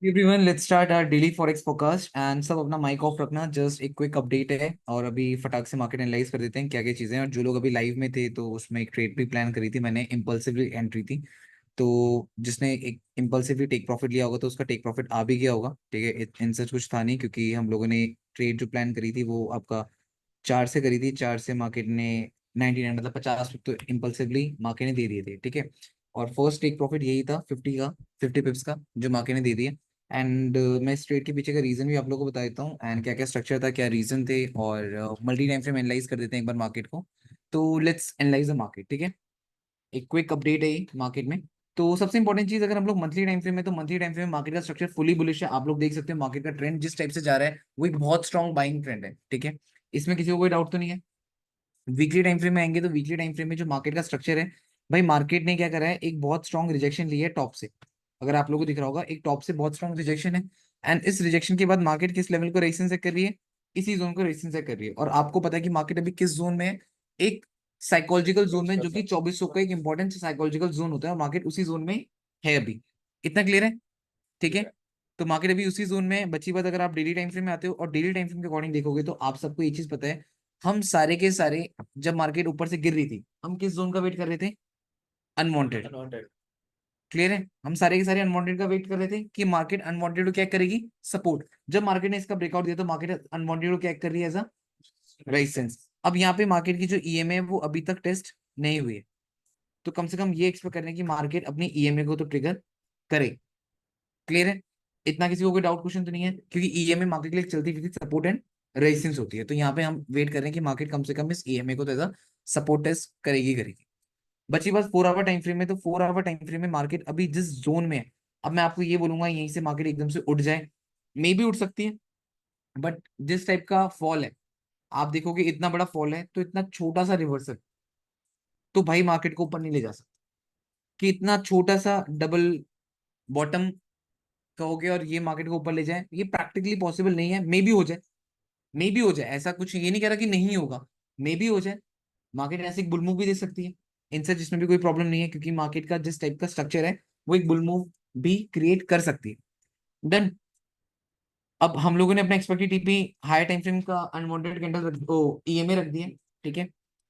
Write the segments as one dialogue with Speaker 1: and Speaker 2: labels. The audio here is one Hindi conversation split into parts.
Speaker 1: Everyone let's start our daily forex forecast and सब अपना माइक ऑफ रखना। जस्ट एक क्विक अपडेट है और अभी फटाक से मार्केट एनालाइज कर देते हैं क्या क्या चीजें हैं। और जो लोग अभी लाइव में थे तो उसमें एक ट्रेड भी प्लान करी थी मैंने, इम्पल्सिवली एंट्री थी। तो जिसने एक इम्पल्सिवली टेक प्रॉफिट लिया होगा तो उसका टेक प्रॉफिट आ भी गया होगा। ठीक है, इन सच कुछ था नहीं क्योंकि हम लोगों ने ट्रेड जो प्लान करी थी वो आपका 4 से करी थी। 4 से मार्केट ने 99 मतलब 50 तो इम्पल्सिवली मार्केट ने दे दिए थे। ठीक है, और फर्स्ट टेक प्रॉफिट यही था 50 पिप्स का जो मार्केट ने दे दिया। एंड मैं इस ट्रेड के पीछे का रीजन भी आप लोगों को बता देता हूँ एंड क्या क्या स्ट्रक्चर था, क्या रीजन थे, और मल्टी टाइम फ्रेम एनालाइज कर देते हैं एक बार मार्केट को। तो लेट्स एनालाइज द मार्केट। ठीक है, एक क्विक अपडेट है मार्केट में। तो सबसे इंपॉर्टेंट चीज, अगर हम लोग मंथली टाइम फ्रेम में, तो मंथली टाइम फ्रेम में मार्केट का स्ट्रक्चर फुली बुलिश है। आप लोग देख सकते हैं मार्केट का ट्रेंड जिस टाइप से जा रहा है वो एक बहुत स्ट्रॉन्ग बाइंग ट्रेंड है। ठीक है, इसमें किसी को कोई डाउट तो नहीं है। वीकली टाइम फ्रेम में आएंगे तो वीकली टाइम फ्रेम में जो मार्केट का स्ट्रक्चर है, भाई मार्केट ने क्या करा है, एक बहुत स्ट्रॉन्ग रिजेक्शन ली है टॉप से। अगर आप लोगों को दिख रहा होगा एक टॉप से बहुत स्ट्रॉन्ग रिजेक्शन है। एंड इस रिजेक्शन के बाद मार्केट किस लेवल को रेजिस्टेंस से कर रही है, इसी जोन को रेजिस्टेंस से कर रही है। और आपको पता है कि मार्केट अभी किस जोन में है, एक साइकोलॉजिकल जोन में, जो कि 2400 का एक इंपॉर्टेंट साइकोलॉजिकल जोन होता है और मार्केट उसी जोन में है अभी। इतना क्लियर है? ठीक है, तो मार्केट अभी उसी जोन में है। बची बात, अगर आप डेली टाइम फ्रेम में आते हो और डेली टाइम फ्रेम के अकॉर्डिंग देखोगे तो आप सबको ये चीज पता है, हम सारे के सारे जब मार्केट ऊपर से गिर रही थी हम किस जोन का वेट कर रहे थे? अनवांटेड। क्लियर है? हम सारे के सारे अनवांटेड का वेट कर रहे थे कि मार्केट अनवांटेड को क्या करेगी, सपोर्ट। जब मार्केट ने इसका ब्रेकआउट दिया तो मार्केट अनवांटेड को क्या कर रही है, एज अ रेजिस्टेंस। अब यहाँ पे मार्केट की जो ईएमए है वो अभी तक टेस्ट नहीं हुई है, तो कम से कम ये एक्सपेक्ट कर रहे हैं कि मार्केट अपनी ईएमए को तो ट्रिगर करे। क्लियर है? इतना किसी को कोई डाउट क्वेश्चन तो नहीं है, क्योंकि ईएमए मार्केट के लिए चलती फिरती सपोर्ट एंड रेजिस्टेंस होती है। तो यहाँ पे हम वेट कर रहे हैं कि मार्केट कम से कम इस ईएमए को तो सपोर्ट टेस्ट करेगी करेगी। बची बात 4 आवर टाइम फ्रेम में, तो 4 आवर टाइम फ्रेम में मार्केट अभी जिस जोन में है, अब मैं आपको ये बोलूंगा यहीं से मार्केट एकदम से उठ जाए, मे भी उठ सकती है। बट जिस टाइप का फॉल है, आप देखोगे इतना बड़ा फॉल है तो इतना छोटा सा रिवर्सल तो भाई मार्केट को ऊपर नहीं ले जा सकता। कि इतना छोटा सा डबल बॉटम कहोगे और ये मार्केट को ऊपर ले जाए, ये प्रैक्टिकली पॉसिबल नहीं है। मे भी हो जाए, मे भी हो जाए, ऐसा कुछ ये नहीं कह रहा कि नहीं होगा, मे भी हो जाए। मार्केट ऐसे एक बुल मूव भी दे सकती है, इनसे जिसमें भी कोई प्रॉब्लम नहीं है, क्योंकि मार्केट का जिस टाइप का स्ट्रक्चर है वो एक बुल मूव भी क्रिएट कर सकती है। देन अब हम लोगों ने अपना expected TP higher time frame का अनवांटेड कैंडल रख ओ ईएमए रख दिया। ठीक है,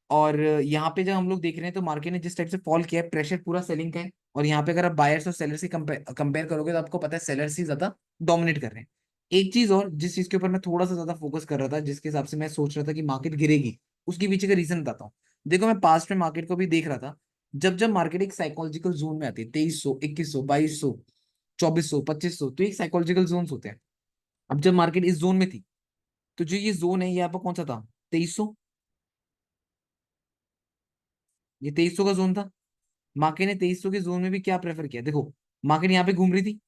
Speaker 1: और यहाँ पे जब हम लोग देख रहे हैं तो मार्केट ने जिस टाइप से फॉल किया है, प्रेशर पूरा सेलिंग का है। और यहाँ पे अगर आप बायर्स और सेलर्स की कंपेयर करोगे तो आपको पता है सेलर्स ही ज्यादा डोमिनेट कर रहे हैं। एक चीज और जिस चीज के ऊपर मैं थोड़ा सा ज्यादा फोकस कर रहा था, जिसके हिसाब से मैं सोच रहा था कि मार्केट गिरेगी, उसके पीछे का रीजन बताता हूँ। देखो, मैं पास्ट में मार्केट को भी देख रहा था, जब जब मार्केट एक साइकोलॉजिकल जोन में आती है, 2300, 2100, 2200, 2400, 2500, तो एक साइकोलॉजिकल जोन होते हैं। अब जब मार्केट इस जोन में थी तो जो ये जोन है ये आपका कौन सा था? 2300। ये 2300 का जोन था। मार्केट ने 2300 के जोन में भी क्या प्रेफर किया, देखो मार्केट यहाँ पे घूम रही थी,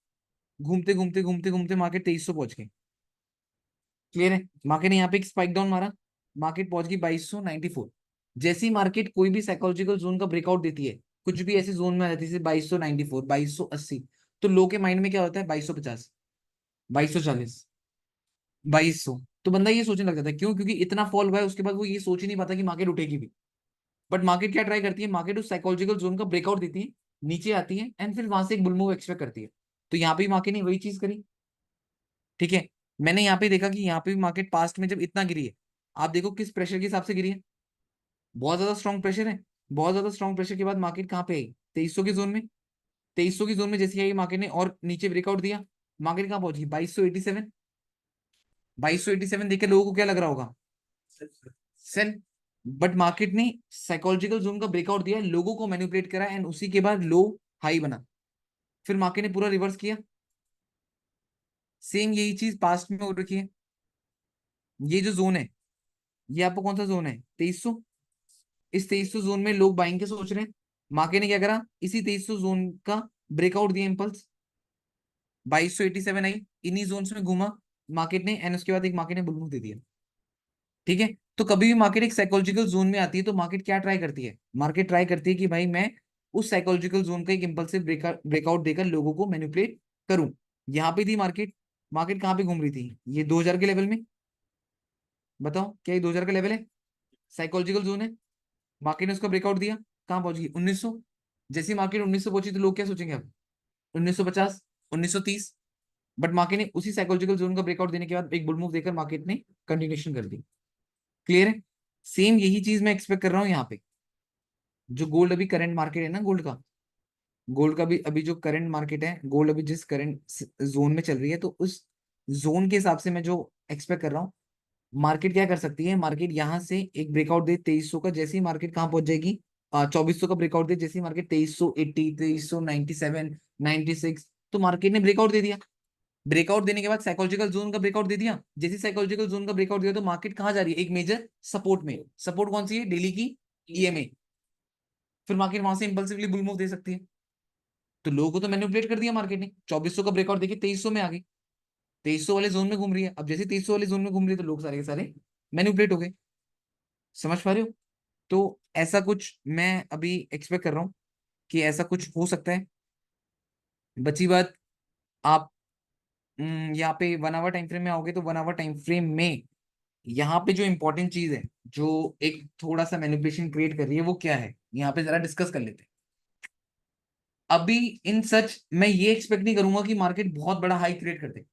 Speaker 1: घूमते घूमते घूमते घूमते मार्केट 2300 पहुंच गई। क्लियर है? मार्केट ने यहाँ पे एक स्पाइक डाउन मारा, मार्केट पहुंच गई 2294। जैसे ही मार्केट कोई भी साइकोलॉजिकल जोन का ब्रेकआउट देती है, कुछ भी ऐसे जोन में आ जाती है 2294, 2280, तो लो के माइंड में क्या होता है? 2250, 2240, 2200। तो बंदा ये सोचने लग जाता है, क्यों? क्योंकि इतना फॉल हुआ है, उसके बाद वो ये सोच ही नहीं पाता कि मार्केट उठेगी भी। बट मार्केट क्या ट्राई करती है, मार्केट उस साइकोलॉजिकल जोन का ब्रेकआउट देती है, नीचे आती है एंड फिर वहां से एक बुल मूव एक्सपेक्ट करती है। तो यहाँ पे मार्केट ने वही चीज करी। ठीक है, मैंने यहाँ पे देखा कि यहाँ पे भी मार्केट पास्ट में जब इतना गिरी है, आप देखो किस प्रेशर के हिसाब से गिरी है। बहुत ज्यादा स्ट्रॉन्ग प्रेशर है। बहुत ज्यादा स्ट्रॉन्ग प्रेशर के बाद मार्केट कहाँ पे आई? 2300 की जोन में। 2300 की जोन में जैसे आई मार्केट ने और नीचे ब्रेकआउट दिया, मार्केट कहाँ पहुंची? 2287। 2287 देख के लोगों को क्या लग रहा होगा? सेल। बट मार्केट ने साइकोलॉजिकल जोन का ब्रेकआउट दिया, लोगों को मैनिपुलेट करा एंड उसी के बाद लो हाई बना। फिर मार्केट ने पूरा रिवर्स किया। सेम यही चीज पास्ट में हो रखी है। ये जो जोन है, ये आपको कौन सा जोन है? 2300। इस 2300 जोन में लोग बाइंग के सोच रहे हैं। मार्केट ने क्या करा, इसी 2300 जोन का ब्रेकआउट दिया, इंपल्स 2287 आई, इन्हीं जोन्स में घूमा मार्केट ने एंड उसके बाद एक मार्केट ने बुल मूव दे दिया। ठीक है, तो कभी भी मार्केट एक साइकोलॉजिकल जोन में आती है तो मार्केट क्या ट्राई करती है? मार्केट ट्राई करती है कि भाई मैं उस साइकोलॉजिकल जोन का एक इंपल्सिव ब्रेकआउट देकर लोगों को मैनिपुलेट करूं। यहां पे थी मार्केट। मार्केट कहां पे घूम रही थी? ये 2000 के लेवल में। बताओ क्या ये 2000 का लेवल है? साइकोलॉजिकल जोन है। मार्केट ने उसका ब्रेकआउट दिया, कहां पहुंच गई? 1900। जैसे मार्केट 1900 पहुंची तो लोग क्या सोचेंगे अब? 1950, 1930। बट मार्केट ने उसी साइकोलॉजिकल जोन का ब्रेकआउट देने के बाद एक बुल मूव देकर मार्केट ने कंटिन्यूशन कर दी। क्लियर है? सेम यही चीज मैं एक्सपेक्ट कर रहा हूँ यहाँ पे। जो गोल्ड अभी करंट मार्केट है ना, गोल्ड का भी अभी जो करंट मार्केट है, गोल्ड अभी जिस करंट जोन में चल रही है, तो उस जोन के हिसाब से मैं जो एक्सपेक्ट कर रहा हूँ, मार्केट क्या कर सकती है, मार्केट यहाँ से एक ब्रेकआउट दे 2300 का, जैसे ही मार्केट कहाँ पहुंच जाएगी, 2400 का ब्रेकआउट दे, जैसे ही मार्केट 2380, 2397, 96, तो मार्केट ने ब्रेकआउट दे दिया। ब्रेकआउट देने के बाद साइकोलॉजिकल जोन का ब्रेकआउट दे दिया, जैसे साइकोलॉजिकल जोन का ब्रेकआउट दिया तो मार्केट कहाँ जा रही है, एक मेजर सपोर्ट में। सपोर्ट कौन सी है? डेली की ईएमए। फिर मार्केट वहां से इंपल्सिवली बुल मूव दे सकती है। तो लोगों को तो मैनिपुलेट कर दिया मार्केट ने, 2400 का ब्रेकआउट देखिए 2300 में आ गई, 2300 वाले जोन में घूम रही है। अब जैसे 2300 वाले जोन में घूम रही है तो लोग सारे के सारे मैनिपुलेट हो गए। समझ पा रहे हो? तो ऐसा कुछ मैं अभी एक्सपेक्ट कर रहा हूँ कि ऐसा कुछ हो सकता है। बची बात, आप यहाँ पे 1 आवर टाइम फ्रेम में आओगे तो 1 आवर टाइम फ्रेम में यहाँ पे जो इंपॉर्टेंट चीज है, जो एक थोड़ा सा मैनिपुलेशन क्रिएट कर रही है, वो क्या है, यहाँ पे जरा डिस्कस कर लेते हैं। अभी इन सच मैं ये एक्सपेक्ट नहीं करूंगा कि मार्केट बहुत बड़ा हाई क्रिएट कर दे।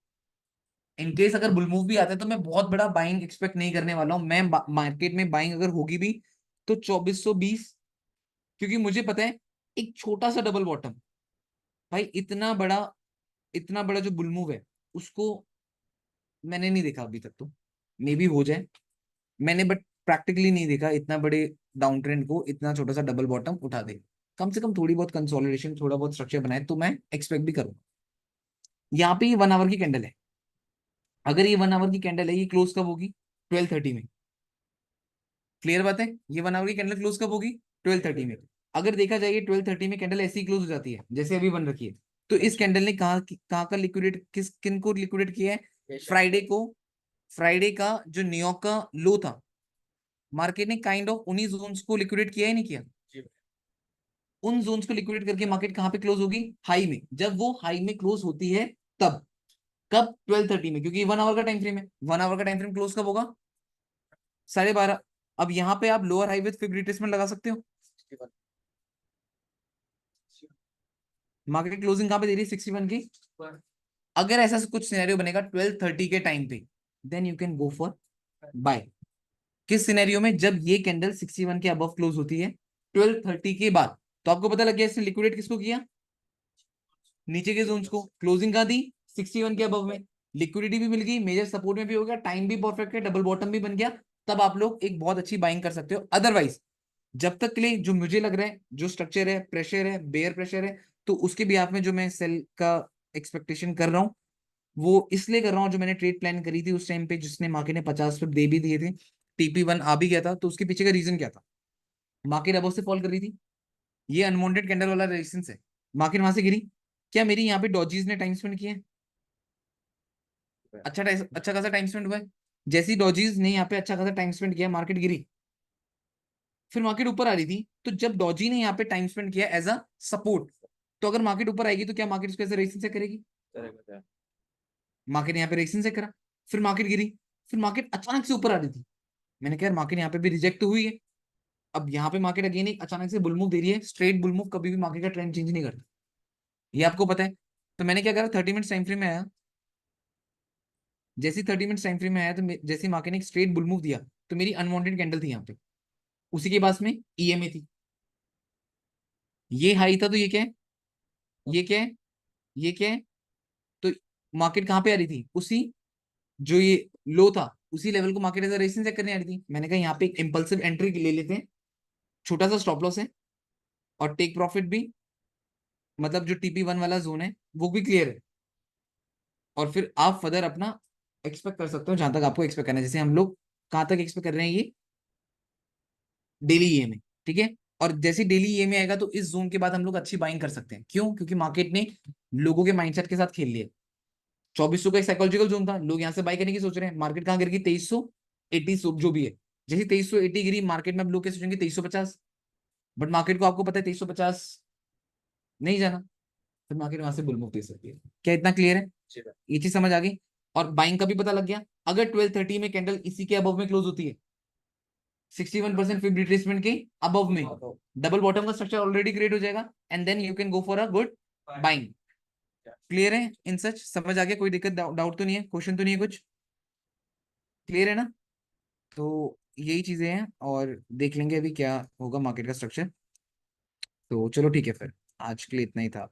Speaker 1: इनकेस अगर बुल मूव भी आता है तो मैं बहुत बड़ा बाइंग एक्सपेक्ट नहीं करने वाला हूं। मैं मार्केट में बाइंग अगर होगी भी तो 2420, क्योंकि मुझे पता है एक छोटा सा डबल बॉटम, भाई इतना बड़ा जो बुल मूव है उसको मैंने नहीं देखा अभी तक। तो मे बी हो जाए, मैंने बट प्रैक्टिकली नहीं देखा इतना बड़े डाउन ट्रेंड को इतना छोटा सा डबल बॉटम उठा दे। कम से कम थोड़ी बहुत कंसोलिडेशन, थोड़ा बहुत स्ट्रक्चर बनाए तो मैं एक्सपेक्ट भी करूंगा। यहाँ पे ये 1 आवर की कैंडल है। अगर ये 1 आवर की कैंडल है, ये क्लोज कब होगी? 12:30 में। क्लियर बात है? ये 1 आवर की कैंडल क्लोज कब होगी? 12:30 में। अगर देखा जाए 12:30 में कैंडल ऐसी क्लोज हो जाती है जैसे अभी बन रखी है, तो इस कैंडल ने कहाँ का लिक्विडेट, किन को लिक्विडेट किया है? फ्राइडे को। फ्राइडे का जो न्यूयॉर्क का लो था, मार्केट ने काइंड ऑफ उन्हीं जोन्स को लिक्विडेट किया है नहीं किया? उन जोन्स को लिक्विडेट करके मार्केट कहां पे क्लोज होगी? हाई में। जब वो हाई में क्लोज होती है तब, कब? 12:30 में, क्योंकि 1 आवर का टाइम फ्रेम है। 1 आवर का टाइम फ्रेम क्लोज कब होगा? 12:30। अब यहाँ पे आप lower high with fib retracement लगा सकते हो। मार्केट क्लोजिंग कहां पे दे रही है? 61 की। अगर ऐसा कुछ सिनेरियो बनेगा 12:30 के टाइम पे, then you can go for buy. किस सिनेरियो में? जब ये कैंडल 61 के अबव क्लोज होती है 12:30 के बाद। तो आपको पता लग गया इसने लिक्विडेट किसको किया? नीचे के जोन्स को। क्लोजिंग कहाँ दी? 61 के अबव में। लिक्विडिटी भी मिल गई, मेजर सपोर्ट में भी हो गया, टाइम भी परफेक्ट है, डबल बॉटम भी बन गया। तब आप लोग एक बहुत अच्छी बाइंग कर सकते हो। अदरवाइज जब तक के लिए जो मुझे लग रहा है, जो स्ट्रक्चर है, प्रेशर है, बेयर प्रेशर है, तो उसके बिहाफ में जो मैं सेल का एक्सपेक्टेशन कर रहा हूँ, वो इसलिए कर रहा हूँ, जो मैंने ट्रेड प्लान करी थी उस टाइम पे, जिसने मार्केट ने 50 पिप दे भी दिए थे, TP1 आ भी गया था, तो उसके पीछे का रीजन क्या था? मार्केट अबव से फॉल कर रही थी, ये अनवांटेड कैंडल वाला रेजिस्टेंस है, मार्केट वहां से गिरी। क्या मेरी यहाँ पे डॉजीज ने टाइम स्पेंड किया है? अच्छा खासा टाइम स्पेंड हुआ है। जैसी डॉजीज ने यहाँ पे अच्छा खासा टाइम स्पेंड किया, मार्केट गिरी, फिर मार्केट ऊपर आ रही थी। तो जब डॉजी ने यहाँ पे टाइम स्पेंड किया एज अ सपोर्ट, तो अगर मार्केट ऊपर आएगी तो क्या मार्केट उसको ऐसे रेजिस्टेंस चेक करेगी? मार्केट यहाँ पे रेजिस्टेंस चेक करा, फिर मार्केट गिरी, फिर मार्केट अचानक से ऊपर आ रही थी। मैंने कहा यार मार्केट यहाँ पे भी रिजेक्ट तो हुई है। अब यहाँ पे मार्केट अगेन एक अचानक से बुल मूव दे रही है। स्ट्रेट बुल मूव कभी भी मार्केट का ट्रेंड चेंज नहीं करता, ये आपको पता है। तो मैंने क्या करा, 30 मिनट टाइम फ्रेम में आया। जैसे 30 मिनट टाइम फ्रेम में आया तो जैसे मार्केट ने एक स्ट्रेट बुल मूव दिया, तो मेरी अनवांटेड कैंडल थी यहाँ पे, उसी के पास में ईएमए थी। ये हाई था तो ये क्या है? ये क्या है? ये क्या है? तो मार्केट कहाँ पे आ रही थी? उसी जो ये लो था, उसी लेवल को मार्केट ऐसा रेजिस्टेंस चेक करने आ रही थी। मैंने कहा यहाँ पे एक इंपल्सिव एंट्री ले लेते हैं, छोटा सा स्टॉप लॉस है, और टेक प्रॉफिट भी, मतलब जो TP1 वाला जोन है वो भी क्लियर है। और फिर आप फर्दर अपना एक्सपेक्ट कर सकते हो जहां तक आपको एक्सपेक्ट करना है। जैसे हम लोग कहाँ तक एक्सपेक्ट कर रहे हैं, ये डेली ईएमए, ठीक है। और जैसे डेली ईएमए आएगा तो इस जोन के बाद हम लोग अच्छी बाइंग कर सकते हैं। क्यों? क्योंकि मार्केट ने लोगों के माइंडसेट के साथ खेल लिया। 2400 का एक साइकोलॉजिकल जोन था, लोग यहाँ से बाई करने की सोच रहे हैं। मार्केट कहाँ गिर गई? 2380 जो भी है। जैसे 2380 गिरी, मार्केट में अब लोग क्या सोचेंगे? 2350। बट मार्केट को आपको पता है 2350 नहीं जाना, फिर मार्केट वहां से बुल मूव दे सकती है। क्या इतना क्लियर है? ये चीज समझ आ गई? और बाइंग का भी पता लग गया। अगर 12:30 में कैंडल इसी के अबव में क्लोज होती है, 61% फिब रिट्रेसमेंट के अबव में, डबल बॉटम का स्ट्रक्चर ऑलरेडी क्रिएट हो जाएगा, and then you can go for a good buying. Clear है? इन सच समझ आ गया? कोई दिक्कत, डाउट तो नहीं है? क्वेश्चन तो नहीं है कुछ? क्लियर है ना? तो यही चीजें हैं, और देख लेंगे अभी क्या होगा मार्केट का स्ट्रक्चर। तो चलो ठीक है फिर, आज के लिए इतना ही था।